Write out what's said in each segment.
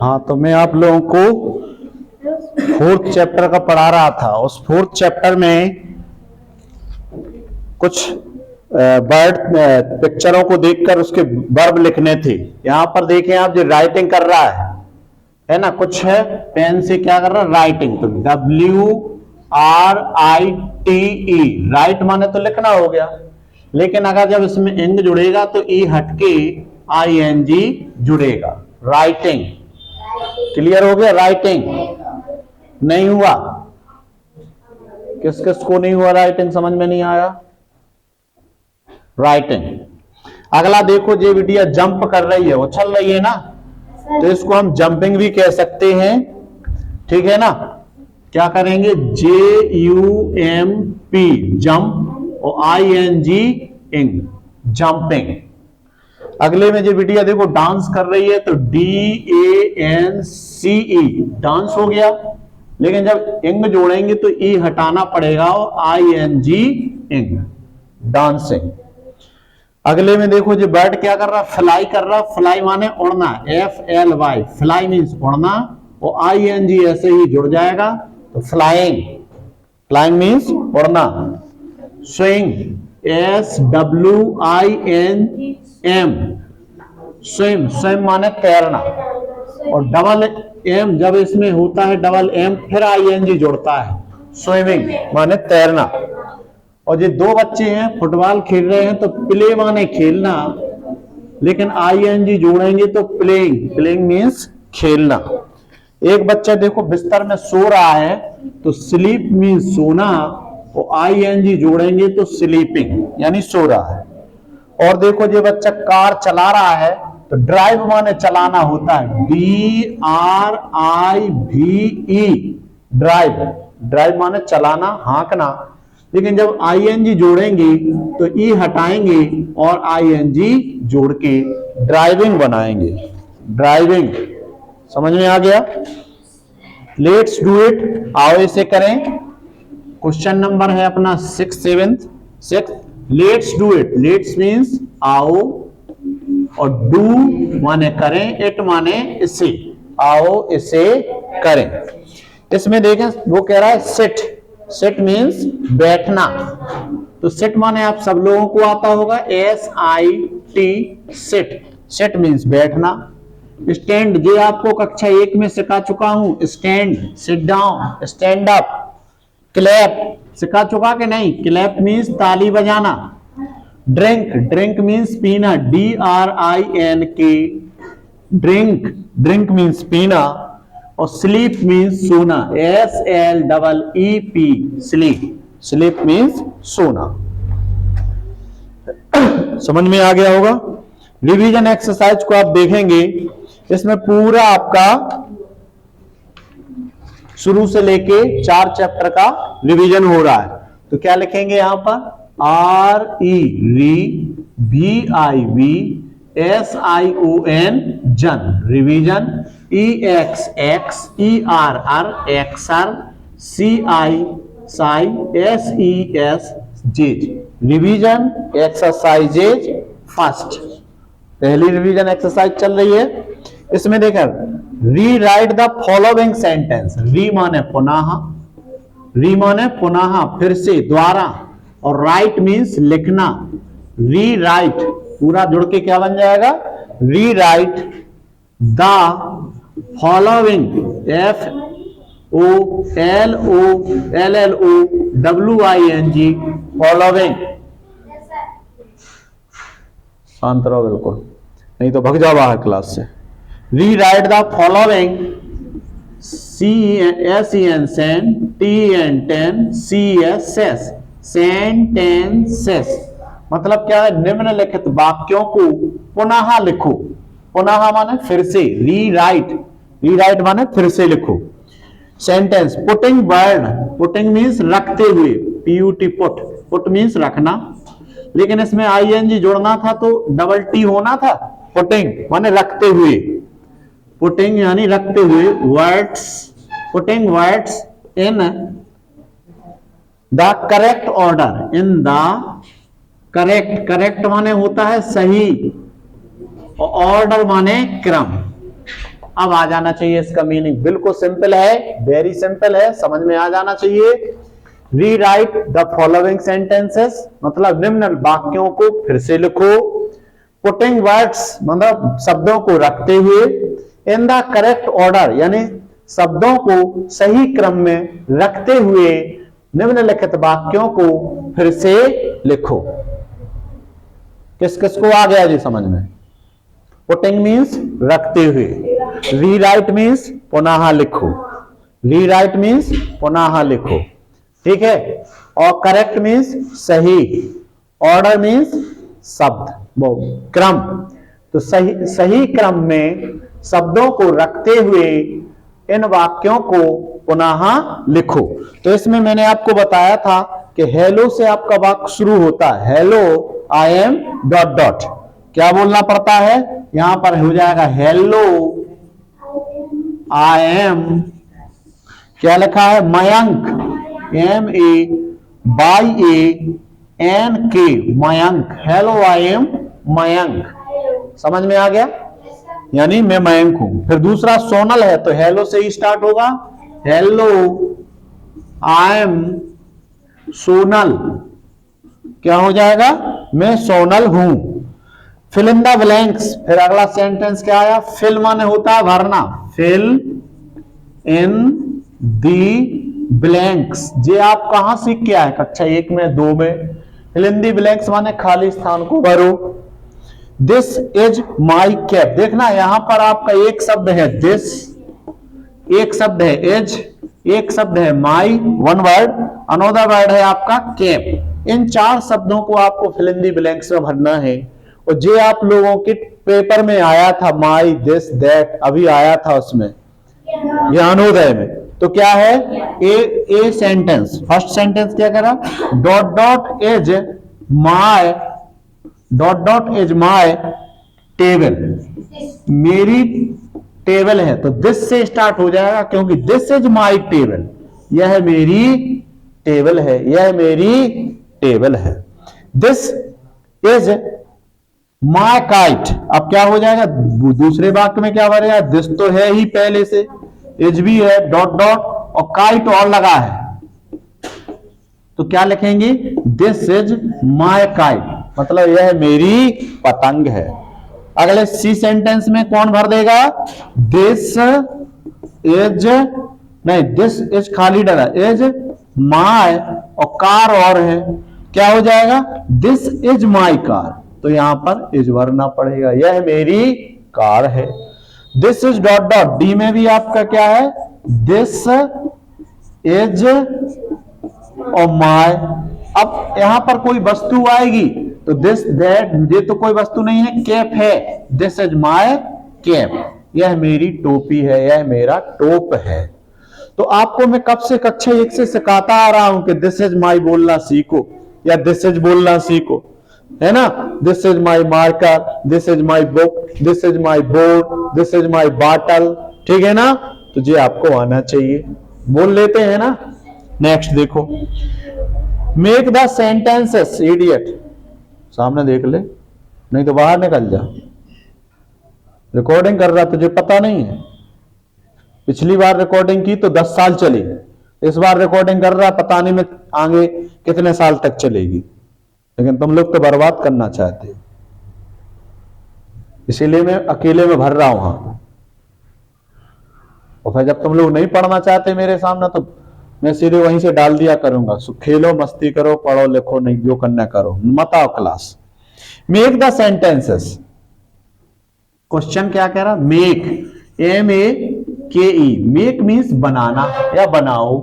हाँ, तो मैं आप लोगों को फोर्थ चैप्टर का पढ़ा रहा था। उस फोर्थ चैप्टर में कुछ बर्ड पिक्चरों को देखकर उसके वर्ब लिखने थे। यहां पर देखें आप, जो राइटिंग कर रहा है ना, कुछ है पेन से क्या कर रहा है, राइटिंग। तो WRITE, राइट माने तो लिखना हो गया, लेकिन अगर जब इसमें इंग जुड़ेगा तो ई हटके ING जुड़ेगा, राइटिंग। क्लियर हो गया? राइटिंग नहीं हुआ? किस किस को नहीं हुआ राइटिंग, समझ में नहीं आया? राइटिंग। अगला देखो, ये बिटिया जंप कर रही है, उछल रही है ना, तो इसको हम जंपिंग भी कह सकते हैं, ठीक है ना। क्या करेंगे? JUMP, जंप, और ING, इंग, जंपिंग। अगले में जो बिटिया देखो डांस कर रही है, तो DANCE, डांस हो गया, लेकिन जब इंग जोड़ेंगे तो ई हटाना पड़ेगा, और ING, इंग, डांसिंग। अगले में देखो जो बर्ड क्या कर रहा है, फ्लाई कर रहा है। फ्लाई माने उड़ना, FLY, फ्लाई मीन्स उड़ना, और ING ऐसे ही जुड़ जाएगा, तो फ्लाइंग, फ्लाइंग मीन्स उड़ना। स्विंग, SWINM, स्विम, स्विम माने तैरना, और डबल M जब इसमें होता है, डबल M फिर ING जुड़ता है, स्विमिंग माने तैरना। और ये दो बच्चे हैं फुटबॉल खेल रहे हैं, तो प्ले माने खेलना, लेकिन ING जोड़ेंगे तो प्लेइंग, प्लेइंग मीन्स खेलना। एक बच्चा देखो बिस्तर में सो रहा है, तो स्लीप मीन्स सोना, और ING जोड़ेंगे तो स्लीपिंग, यानी सो रहा है। और देखो ये बच्चा कार चला रहा है, तो ड्राइव माने चलाना होता है, DRIVE, ड्राइव, ड्राइव माने चलाना, हाँकना, लेकिन जब ING जोड़ेंगे तो ई हटाएंगे और ING जोड़ के ड्राइविंग बनाएंगे, ड्राइविंग। समझ में आ गया? लेट्स डू इट, आओ इसे करें। क्वेश्चन नंबर है अपना 6 let's do it. Let's means आओ, और डू माने करें, इट माने इसे, आओ इसे करें। इसमें देखें वो कह रहा है सिट, सिट मीन्स बैठना, तो सिट माने आप सब लोगों को आता होगा, SIT, सिट, सिट मीन्स बैठना। स्टैंड, ये आपको कक्षा 1 में सिखा चुका हूं, stand, sit down, stand up. Clap सिखा चुका कि नहीं? क्लैप मीन्स ताली बजाना। ड्रिंक, ड्रिंक मीन्स पीना, DRINK, ड्रिंक, ड्रिंक मीन्स पीना। और स्लीप मीन्स सोना, SLEEP, स्लीप, स्लीप मीन्स सोना। समझ में आ गया होगा? रिवीजन एक्सरसाइज को आप देखेंगे, इसमें पूरा आपका शुरू से लेके 4 चैप्टर का रिवीजन हो रहा है। तो क्या लिखेंगे यहां पर? REVIV SION, जन, revision. EXX ERR XR CI SES, revision exercises first. पहली रिवीजन एक्सरसाइज चल रही है। इसमें देखा, री राइट द फॉलोइंग सेंटेंस। री माने पुनः, री माने पुनः, फिर से, द्वारा, और राइट मीन्स लिखना। री राइट पूरा जुड़ के क्या बन जाएगा? री right the following, FOLOWING, following. शांत रहो बिल्कुल, नहीं तो भग जाओ बाहर क्लास से। री right the following, SEN, TEN, sentences, मतलब क्या है? निम्नलिखित वाक्यों को पुनः लिखो। पुनः माने फिर से, रीराइट, रीराइट माने फिर से लिखो। Sentence, putting bird, putting means रखते हुए, PUT, पुट, पुट मीन्स रखना, लेकिन इसमें ING जोड़ना था तो डबल T होना था। पुटिंग माने रखते हुए, पुटिंग यानी रखते हुए, words, putting words in the correct order, in the correct, correct माने होता है सही, और ऑर्डर माने क्रम, अब आ जाना चाहिए इसका मीनिंग। बिल्कुल सिंपल है, वेरी सिंपल है, समझ में आ जाना चाहिए। रीराइट द फॉलोइंग सेंटेंसेस, मतलब निम्न वाक्यों को फिर से लिखो। पुटिंग वर्ड्स, मतलब शब्दों को रखते हुए। इन द करेक्ट ऑर्डर, यानी शब्दों को सही क्रम में रखते हुए निम्नलिखित वाक्यों को फिर से लिखो। किस किस को आ गया जी समझ में? पुटिंग मीन्स रखते हुए, रीराइट मीन्स पुनः लिखो, रीराइट मीन्स पुनः लिखो, ठीक है। और करेक्ट मीन्स सही, ऑर्डर मीन्स शब्द, वो क्रम। तो सही क्रम में शब्दों को रखते हुए इन वाक्यों को पुनः लिखो। तो इसमें मैंने आपको बताया था कि हेलो से आपका वाक्य शुरू होता है, hello I am dot dot, क्या बोलना पड़ता है? यहां पर हो जाएगा हेलो आई एम, क्या लिखा है? Mayank, MAYANK, Mayank, hello I am Mayank. समझ में आ गया? यानी मैं मयंक हूं। फिर दूसरा सोनल है, तो हेलो से ही स्टार्ट होगा, हेलो आई एम सोनल, क्या हो जाएगा? मैं सोनल हूं। फिल इन द ब्लैंक्स, फिर अगला सेंटेंस क्या आया? फिल माने होता है भरना, फिल इन दी ब्लैंक्स। ये आप कहां सीख के आए? कक्षा 1 में, 2 में। फिल इन दी ब्लैंक्स माने खाली स्थान को भरो। दिस इज माई कैप, देखना यहां पर आपका एक शब्द है दिस, एक शब्द है एज, एक शब्द है माई, वन वर्ड, अनोदर वर्ड है आपका कैप। इन 4 शब्दों को आपको फिल इन दी ब्लैंक्स में भरना है। और जो आप लोगों के पेपर में आया था माई, दिस, दैट, अभी आया था उसमें, यह अनोदय में, तो क्या है? ए सेंटेंस, फर्स्ट सेंटेंस क्या करा? Dot dot as my, dot dot as my table, मेरी टेबल है, तो दिस से स्टार्ट हो जाएगा, क्योंकि दिस इज माई टेबल, यह मेरी टेबल है, यह मेरी टेबल है। दिस इज माई काइट, अब क्या हो जाएगा? दूसरे वाक्य में क्या भरेगा? दिस तो है ही पहले से, एज भी है, डॉट डॉट, और काइट और लगा है, तो क्या लिखेंगे? दिस इज माई काइट, मतलब यह मेरी पतंग है। अगले सी सेंटेंस में कौन भर देगा? दिस इज, नहीं, दिस इज खाली डरा, इज माई, और कार और है, क्या हो जाएगा? दिस इज माई कार, तो यहां पर इज भरना पड़ेगा, यह मेरी कार है। This is dot dot, D में भी आपका क्या है? दिस इज और माई। अब यहां पर कोई वस्तु आएगी, तो दिस, दैट, ये तो कोई वस्तु नहीं है, कैप है, दिस इज माई कैप, यह मेरी टोपी है, यह मेरा टोप है। तो आपको मैं कब से कक्षा 1 से सिखाता आ रहा हूं कि दिस इज माई बोलना सीखो, या दिस इज बोलना सीखो, है ना? This is my marker, this is my book, this is my board, this is my bottle, ठीक है ना? तो ये आपको आना चाहिए, बोल लेते हैं ना। नेक्स्ट देखो, मेक द सेंटेंसेस, इडियट, सामने देख ले, नहीं तो बाहर निकल जा। रिकॉर्डिंग कर रहा, तुझे पता नहीं है? पिछली बार रिकॉर्डिंग की तो 10 साल चली, इस बार रिकॉर्डिंग कर रहा, पता नहीं मैं आगे कितने साल तक चलेगी, लेकिन तुम लोग तो बर्बाद करना चाहते हो, इसीलिए मैं अकेले में भर रहा हूं। और फिर जब तुम लोग नहीं पढ़ना चाहते मेरे सामने, तो मैं सीधे वहीं से डाल दिया करूंगा, खेलो, मस्ती करो, पढ़ो लिखो, नहीं जो करना करो, मत आओ class. Make the sentences, question क्या कह रहा? मेक, MEKE, मेक मीन्स बनाना या बनाओ।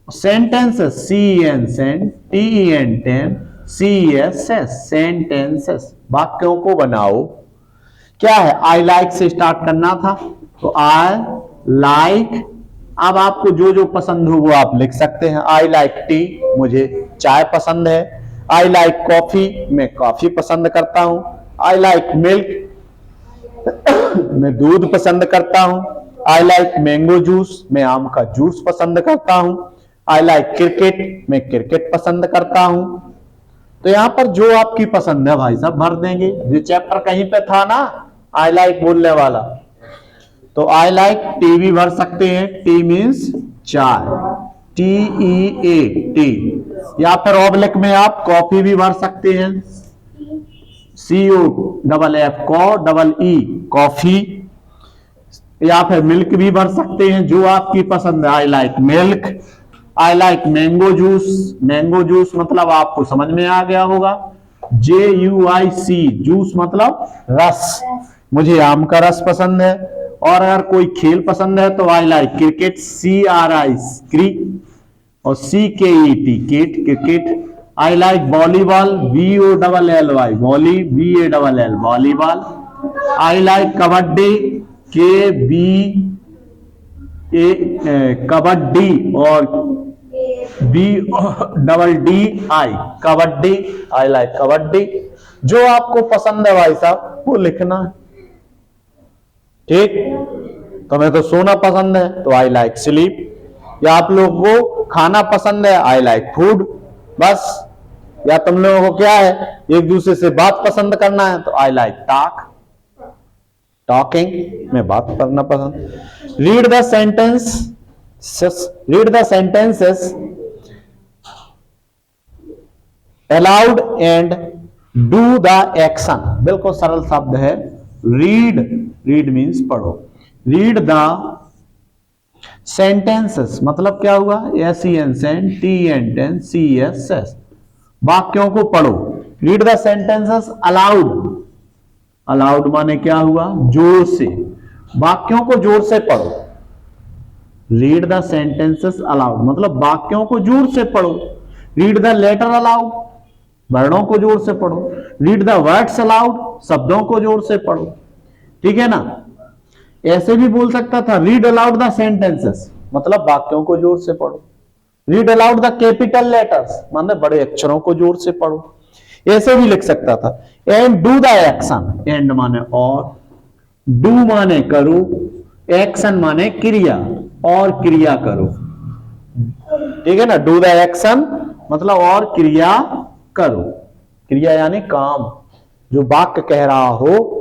Sentences, CEN, cent, TEN, ten, CESS, sentences, वाक्यों को बनाओ। क्या है? आई लाइक से स्टार्ट करना था, तो आई लाइक, अब आपको जो जो पसंद हो वो आप लिख सकते हैं। आई लाइक टी, मुझे चाय पसंद है। आई लाइक कॉफी, मैं कॉफी पसंद करता हूं। आई लाइक मिल्क, मैं दूध पसंद करता हूं। आई लाइक मैंगो जूस, मैं आम का जूस पसंद करता हूं। आई लाइक क्रिकेट, मैं क्रिकेट पसंद करता हूं। तो यहां पर जो आपकी पसंद है भाई साहब भर देंगे। जो चैप्टर कहीं पे था ना आई लाइक बोलने वाला, तो आई लाइक टी भी भर सकते हैं, टी मीन्स चाय, TEA टी, या फिर ऑब्लिक में आप कॉफी भी भर सकते हैं, COFF को डबल E कॉफी, या फिर मिल्क भी भर सकते हैं, जो आपकी पसंद है। I like milk, I like mango juice, mango juice मतलब आपको समझ में आ गया होगा, JUIC जूस मतलब रस, मुझे आम का रस पसंद है। और अगर कोई खेल पसंद है तो आई लाइक क्रिकेट, CRI क्री, और CKET केट cricket. I like volleyball, VOLLY volley, VALL volleyball. I like kabaddi, kabaddi, और BDDI kabaddi, I like kabaddi. जो आपको पसंद है भाई साहब वो लिखना है, ठीक। तो मैं तो सोना पसंद है तो आई लाइक स्लीप, या आप लोग को खाना पसंद है आई लाइक फूड, बस। या तुम लोगों को क्या है, एक दूसरे से बात पसंद करना है तो आई लाइक टॉक, टॉकिंग, में बात करना पसंद। Read the sentences allowed and do the action. बिल्कुल सरल शब्द है रीड, रीड मीन्स पढ़ो, रीड द सेंटेंसेस मतलब क्या हुआ, SENTENCES, वाक्यों को पढ़ो। Read the sentences allowed, allowed माने क्या हुआ, जोर से, वाक्यों को जोर से पढ़ो। रीड द सेंटेंसेस अलाउड मतलब वाक्यों को जोर से पढ़ो। रीड द लेटर अलाउड, वर्णों को जोर से पढ़ो। रीड द वर्ड्स अलाउड, शब्दों को जोर से पढ़ो, ठीक है ना। ऐसे भी बोल सकता था, रीड अलाउड द सेंटेंसेस मतलब वाक्यों को जोर से पढ़ो। Read aloud the capital letters मतलब बड़े अक्षरों को जोर से पढ़ो, ऐसे भी लिख सकता था। And do the action, and माने और, डू माने करो, एक्शन माने क्रिया, और क्रिया करो, ठीक है ना। डू द एक्शन मतलब और क्रिया करो, क्रिया यानी काम, जो वाक्य कह रहा हो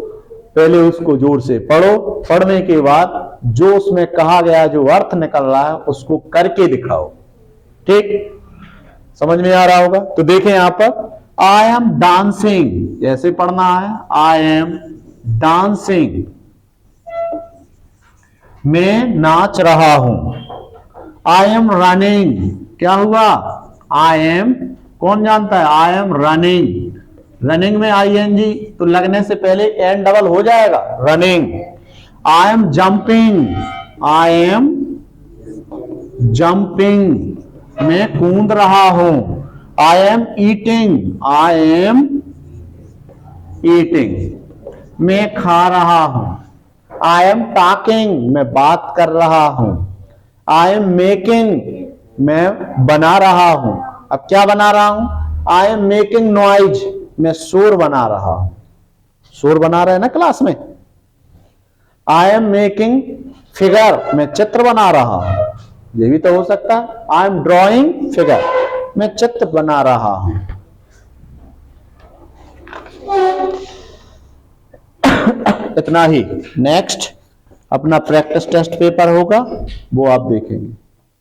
पहले उसको जोर से पढ़ो, पढ़ने के बाद जो उसमें कहा गया जो अर्थ निकल रहा है उसको करके दिखाओ, ठीक। समझ में आ रहा होगा। तो देखें यहां पर, आई एम डांसिंग ऐसे पढ़ना है, आई एम डांसिंग, मैं नाच रहा हूं। आई एम रनिंग, क्या हुआ, आई एम, कौन जानता है, आई एम रनिंग, रनिंग में ING तो लगने से पहले एन डबल हो जाएगा, running. I am jumping, I am jumping, मैं कूद रहा हूं। I am eating, I am eating, मैं खा रहा हूं। आई एम टॉकिंग, मैं बात कर रहा हूं। आई एम मेकिंग, मैं बना रहा हूं। अब क्या बना रहा हूं, आई एम मेकिंग नॉइज, मैं शोर बना रहा हूं। शोर बना रहे हैं ना क्लास में। आई एम मेकिंग फिगर, मैं चित्र बना रहा हूं, ये भी तो हो सकता है। आई एम ड्रॉइंग फिगर, मैं चित्र बना रहा हूं। इतना ही। नेक्स्ट अपना प्रैक्टिस टेस्ट पेपर होगा, वो आप देखेंगे।